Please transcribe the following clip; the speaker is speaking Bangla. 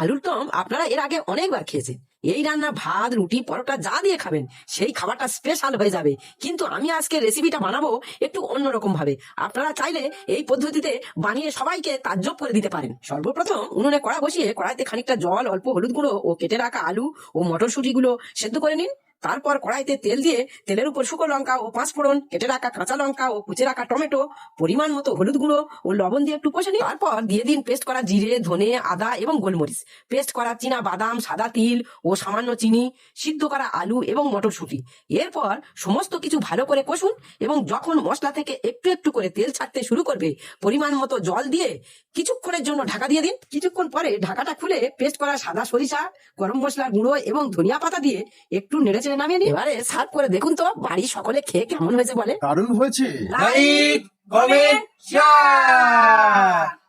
আলুর দম আপনারা এর আগে অনেকবার খেয়েছেন। এই রান্না ভাত রুটি পরোটা যা দিয়ে খাবেন সেই খাবারটা স্পেশাল হয়ে যাবে। কিন্তু আমি আজকে রেসিপিটা বানাবো একটু অন্যরকম ভাবে। আপনারা চাইলে এই পদ্ধতিতে বানিয়ে সবাইকে তাজ্জব করে দিতে পারেন। সর্বপ্রথম উনুনে কড়া বসিয়ে কড়াইতে খানিকটা জল, অল্প হলুদ গুঁড়ো ও কেটে রাখা আলু ও মটরশুঁটি গুলো সেদ্ধ করে নিন। তারপর কড়াইতে তেল দিয়ে তেলের উপর শুকনো লঙ্কা ও পাঁচফোড়ন, কেটে রাখা কাঁচা লঙ্কা ও কুচে রাখা টমেটো, পরিমাণ মতো হলুদ গুঁড়ো ও লবণ দিয়ে একটু কষে নিন। তারপর দিয়ে দিন পেস্ট করা জিরে, ধনে, আদা এবং গোলমরিচ, পেস্ট করা চীনা বাদাম, সাদা তিল ও সামান্য চিনি, সিদ্ধ করা আলু এবং মটরশুঁটি। এরপর সমস্ত কিছু ভালো করে কষুন এবং যখন মশলা থেকে একটু একটু করে তেল ছাড়তে শুরু করবে পরিমাণ মতো জল দিয়ে কিছুক্ষণের জন্য ঢাকা দিয়ে দিন। কিছুক্ষণ পরে ঢাকাটা খুলে পেস্ট করা সাদা সরিষা, গরম মশলার গুঁড়ো এবং ধনিয়া পাতা দিয়ে একটু নেড়েচেড়ে নামিয়ে নিন। এবারে সার্ভ করে দেখুন তো বাড়ির সকলে খেয়ে কেমন হয়েছে বলে। দারুণ হয়েছে। Like, comment, share.